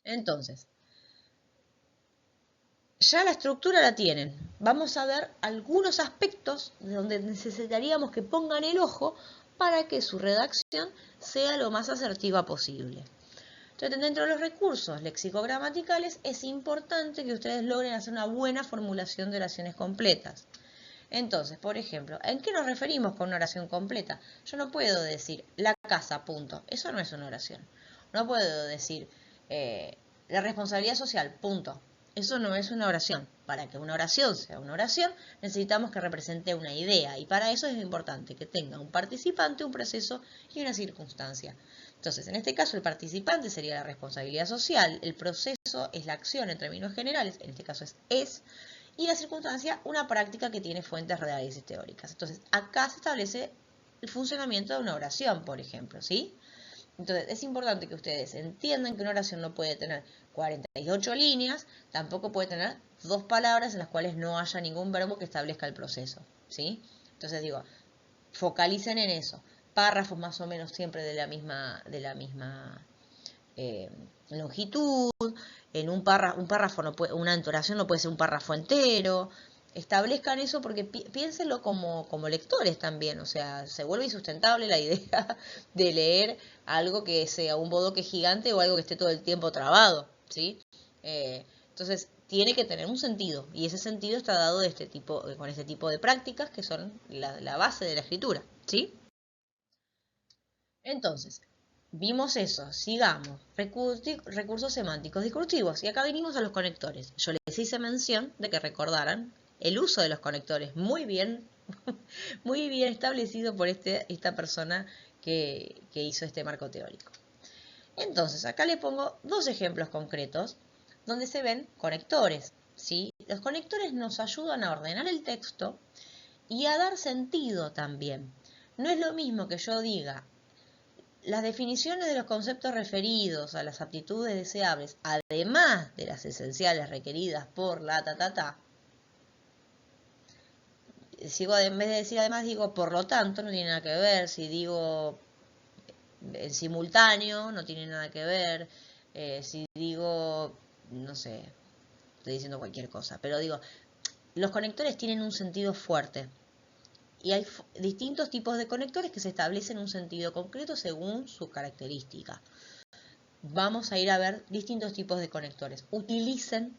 Entonces, ya la estructura la tienen. Vamos a ver algunos aspectos de donde necesitaríamos que pongan el ojo para que su redacción sea lo más asertiva posible. Entonces, dentro de los recursos léxico-gramaticales es importante que ustedes logren hacer una buena formulación de oraciones completas. Entonces, por ejemplo, ¿en qué nos referimos con una oración completa? Yo no puedo decir la casa, punto. Eso no es una oración. No puedo decir la responsabilidad social, punto. Eso no es una oración. Para que una oración sea una oración, necesitamos que represente una idea. Y para eso es importante que tenga un participante, un proceso y una circunstancia. Entonces, en este caso, el participante sería la responsabilidad social. El proceso es la acción en términos generales. En este caso es. Y la circunstancia, una práctica que tiene fuentes reales y teóricas. Entonces, acá se establece el funcionamiento de una oración, por ejemplo, ¿sí? Entonces, es importante que ustedes entiendan que una oración no puede tener 48 líneas, tampoco puede tener 2 palabras en las cuales no haya ningún verbo que establezca el proceso, ¿sí? Entonces, digo, focalicen en eso. Párrafos más o menos siempre de la misma longitud. En un párrafo no puede, una oración no puede ser un párrafo entero. Establezcan eso porque piénsenlo como lectores también. O sea, se vuelve insustentable la idea de leer algo que sea un bodoque gigante o algo que esté todo el tiempo trabado, ¿sí? Entonces, tiene que tener un sentido. Y ese sentido está dado de con este tipo de prácticas que son la base de la escritura, ¿sí? Entonces, vimos eso, sigamos. Recursos semánticos discursivos. Y acá venimos a los conectores. Yo les hice mención de que recordaran el uso de los conectores muy bien, muy bien establecido por esta persona que hizo este marco teórico. Entonces, acá le pongo 2 ejemplos concretos donde se ven conectores, ¿sí? Los conectores nos ayudan a ordenar el texto y a dar sentido también. No es lo mismo que yo diga las definiciones de los conceptos referidos a las aptitudes deseables, además de las esenciales requeridas por la sigo en vez de decir además digo por lo tanto, no tiene nada que ver. Si digo en simultáneo, no tiene nada que ver. Si digo, no sé, estoy diciendo cualquier cosa, pero digo, los conectores tienen un sentido fuerte. Y hay distintos tipos de conectores que se establecen un sentido concreto según su característica. Vamos a ir a ver distintos tipos de conectores. Utilicen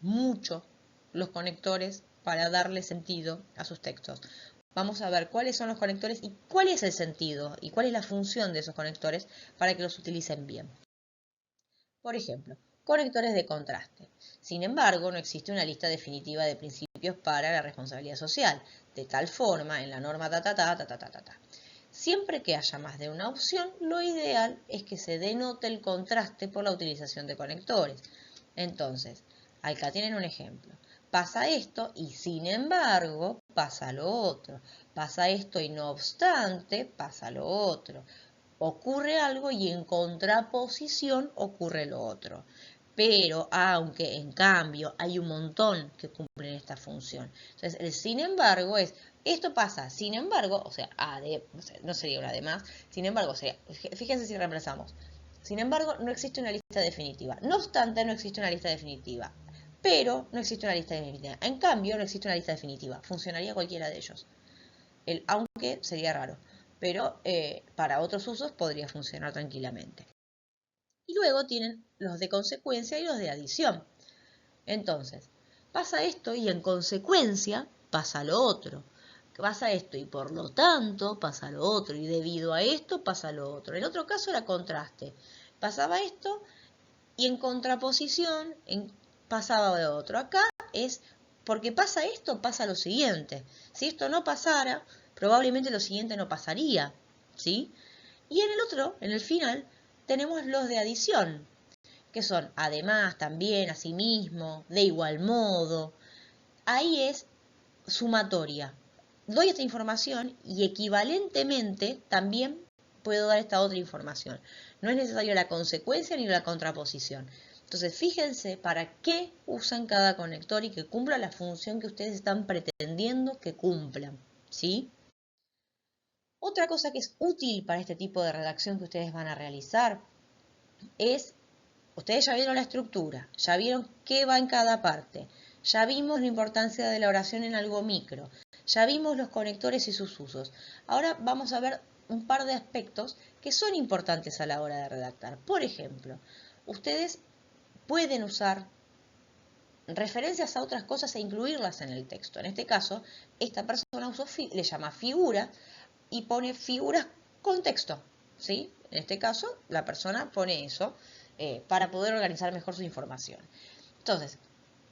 mucho los conectores para darle sentido a sus textos. Vamos a ver cuáles son los conectores y cuál es el sentido y cuál es la función de esos conectores para que los utilicen bien. Por ejemplo, conectores de contraste. Sin embargo, no existe una lista definitiva de principios para la responsabilidad social, de tal forma en la norma Siempre que haya más de una opción, lo ideal es que se denote el contraste por la utilización de conectores. Entonces, acá tienen un ejemplo. Pasa esto y sin embargo pasa lo otro. Pasa esto y no obstante pasa lo otro. Ocurre algo y en contraposición ocurre lo otro. Pero aunque en cambio hay un montón que cumplen esta función. Entonces, el sin embargo es, esto pasa, sin embargo, o sea, no sería una además, sin embargo, sería, fíjense si reemplazamos. Sin embargo, no existe una lista definitiva. No obstante, no existe una lista definitiva. Pero no existe una lista definitiva. En cambio, no existe una lista definitiva. Funcionaría cualquiera de ellos. El aunque sería raro. Pero para otros usos podría funcionar tranquilamente. Y luego tienen los de consecuencia y los de adición. Entonces, pasa esto y en consecuencia pasa lo otro. Pasa esto y por lo tanto pasa lo otro. Y debido a esto pasa lo otro. En el otro caso era contraste. Pasaba esto y en contraposición pasaba lo otro. Acá es porque pasa esto, pasa lo siguiente. Si esto no pasara, probablemente lo siguiente no pasaría. ¿Sí? Y en el otro, en el final, tenemos los de adición, que son además, también, asimismo, de igual modo. Ahí es sumatoria. Doy esta información y equivalentemente también puedo dar esta otra información. No es necesario la consecuencia ni la contraposición. Entonces, fíjense para qué usan cada conector y que cumpla la función que ustedes están pretendiendo que cumplan, ¿sí? Otra cosa que es útil para este tipo de redacción que ustedes van a realizar es ustedes ya vieron la estructura, ya vieron qué va en cada parte, ya vimos la importancia de la oración en algo micro, ya vimos los conectores y sus usos. Ahora vamos a ver un par de aspectos que son importantes a la hora de redactar. Por ejemplo, ustedes pueden usar referencias a otras cosas e incluirlas en el texto. En este caso, esta persona le llama figura y pone figuras con texto, ¿sí? En este caso, la persona pone eso para poder organizar mejor su información. Entonces,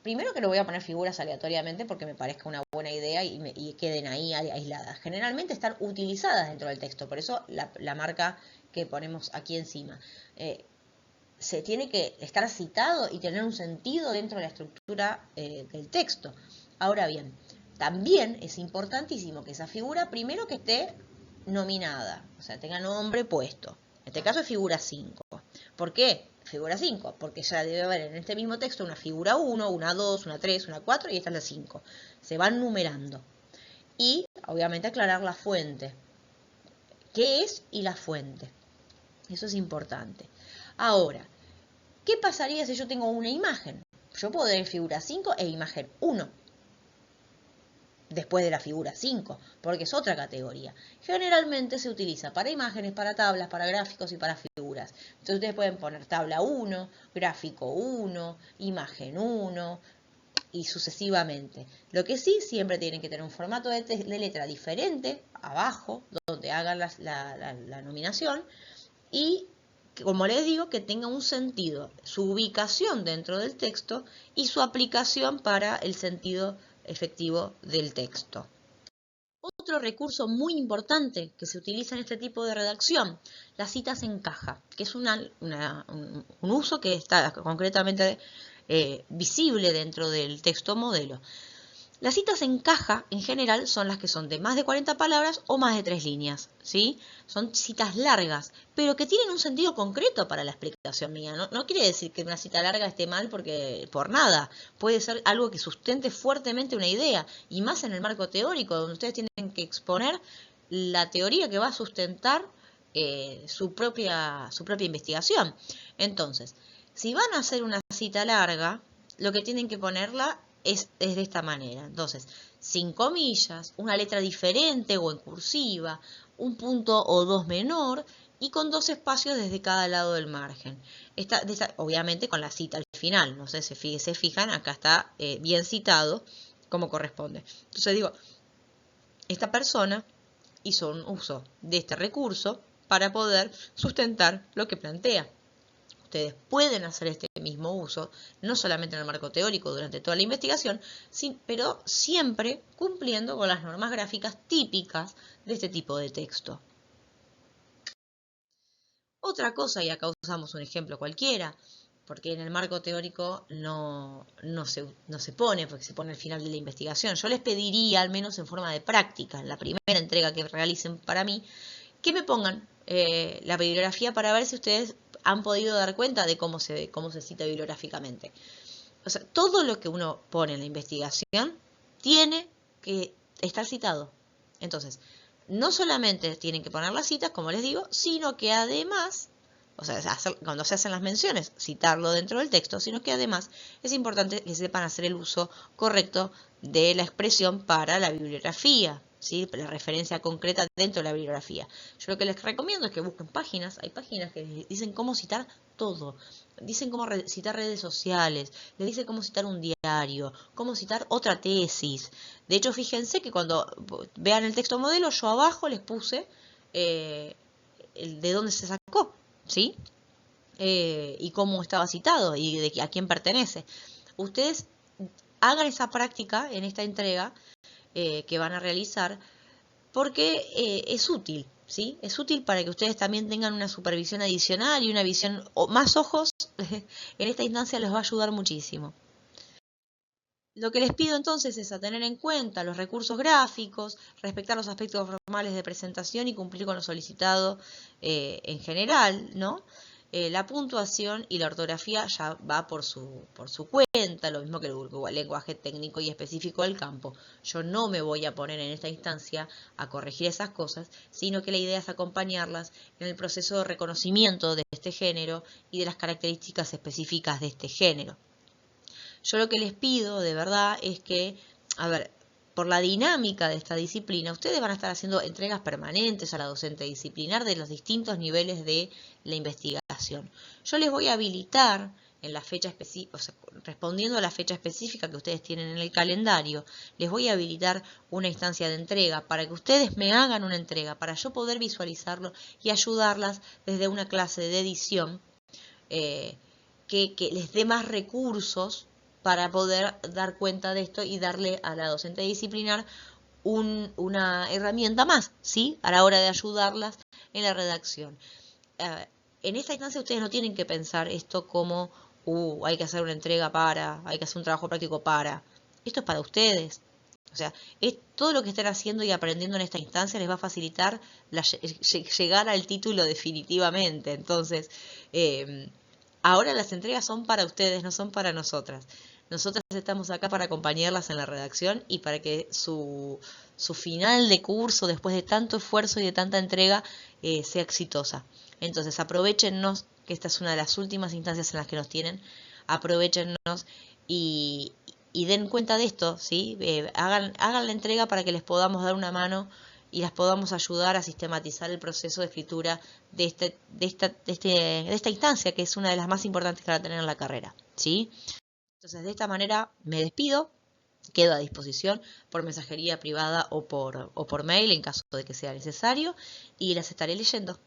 primero que no voy a poner figuras aleatoriamente porque me parezca una buena idea y queden ahí aisladas. Generalmente están utilizadas dentro del texto, por eso la marca que ponemos aquí encima. Se tiene que estar citado y tener un sentido dentro de la estructura del texto. Ahora bien, también es importantísimo que esa figura, primero que esté nominada, o sea, tenga nombre puesto. En este caso es figura 5. ¿Por qué? Figura 5, porque ya debe haber en este mismo texto una figura 1, una 2, una 3, una 4 y esta es la 5. Se van numerando. Y, obviamente, aclarar la fuente. ¿Qué es? Y la fuente. Eso es importante. Ahora, ¿qué pasaría si yo tengo una imagen? Yo puedo tener figura 5 e imagen 1. Después de la figura 5, porque es otra categoría. Generalmente se utiliza para imágenes, para tablas, para gráficos y para figuras. Entonces ustedes pueden poner tabla 1, gráfico 1, imagen 1 y sucesivamente. Lo que sí, siempre tienen que tener un formato de letra diferente abajo, donde hagan la nominación y, como les digo, que tenga un sentido, su ubicación dentro del texto y su aplicación para el sentido efectivo del texto. Otro recurso muy importante que se utiliza en este tipo de redacción, las citas en caja, que es un uso que está concretamente visible dentro del texto modelo. Las citas en caja, en general, son las que son de más de 40 palabras o más de 3 líneas, ¿sí? Son citas largas, pero que tienen un sentido concreto para la explicación mía. No quiere decir que una cita larga esté mal por nada. Puede ser algo que sustente fuertemente una idea, y más en el marco teórico, donde ustedes tienen que exponer la teoría que va a sustentar su propia investigación. Entonces, si van a hacer una cita larga, lo que tienen que ponerla es de esta manera. Entonces, sin comillas, una letra diferente o en cursiva, un punto o dos menor y con 2 espacios desde cada lado del margen. Obviamente con la cita al final, no sé si se fijan, acá está bien citado como corresponde. Entonces digo, esta persona hizo un uso de este recurso para poder sustentar lo que plantea. Ustedes pueden hacer este mismo uso, no solamente en el marco teórico durante toda la investigación, pero siempre cumpliendo con las normas gráficas típicas de este tipo de texto. Otra cosa, y acá usamos un ejemplo cualquiera, porque en el marco teórico no se pone, porque se pone al final de la investigación. Yo les pediría, al menos en forma de práctica, en la primera entrega que realicen para mí, que me pongan la bibliografía para ver si ustedes han podido dar cuenta de cómo se cita bibliográficamente. O sea, todo lo que uno pone en la investigación tiene que estar citado. Entonces, no solamente tienen que poner las citas, como les digo, sino que además, o sea, cuando se hacen las menciones, citarlo dentro del texto, sino que además es importante que sepan hacer el uso correcto de la expresión para la bibliografía, ¿sí? La referencia concreta dentro de la bibliografía. Yo lo que les recomiendo es que busquen páginas, hay páginas que dicen cómo citar todo, dicen cómo citar redes sociales, les dicen cómo citar un diario, cómo citar otra tesis. De hecho, fíjense que cuando vean el texto modelo, yo abajo les puse de dónde se sacó, ¿sí? Y cómo estaba citado y a quién pertenece. Ustedes hagan esa práctica en esta entrega que van a realizar porque es útil, ¿sí? Es útil para que ustedes también tengan una supervisión adicional y una visión, o más ojos, en esta instancia les va a ayudar muchísimo. Lo que les pido entonces es a tener en cuenta los recursos gráficos, respetar los aspectos formales de presentación y cumplir con lo solicitado en general, ¿no? La puntuación y la ortografía ya va por su cuenta, lo mismo que el lenguaje técnico y específico del campo. Yo no me voy a poner en esta instancia a corregir esas cosas, sino que la idea es acompañarlas en el proceso de reconocimiento de este género y de las características específicas de este género. Yo lo que les pido de verdad es que, a ver, por la dinámica de esta disciplina, ustedes van a estar haciendo entregas permanentes a la docente disciplinar de los distintos niveles de la investigación. Yo les voy a habilitar en la fecha específica, o sea, respondiendo a la fecha específica que ustedes tienen en el calendario, les voy a habilitar una instancia de entrega para que ustedes me hagan una entrega, para yo poder visualizarlo y ayudarlas desde una clase de edición que les dé más recursos para poder dar cuenta de esto y darle a la docente disciplinar una herramienta más, ¿sí? A la hora de ayudarlas en la redacción. En esta instancia ustedes no tienen que pensar esto como, hay que hacer una entrega hay que hacer un trabajo práctico para. Esto es para ustedes. O sea, todo lo que estén haciendo y aprendiendo en esta instancia les va a facilitar llegar al título definitivamente. Entonces, ahora las entregas son para ustedes, no son para nosotras. Nosotras estamos acá para acompañarlas en la redacción y para que su final de curso, después de tanto esfuerzo y de tanta entrega, sea exitosa. Entonces, aprovéchennos, que esta es una de las últimas instancias en las que nos tienen, aprovéchennos y den cuenta de esto, ¿sí? Hagan la entrega para que les podamos dar una mano y las podamos ayudar a sistematizar el proceso de escritura de esta instancia, que es una de las más importantes que van a tener en la carrera, ¿sí? Entonces, de esta manera me despido, quedo a disposición por mensajería privada o por mail en caso de que sea necesario y las estaré leyendo.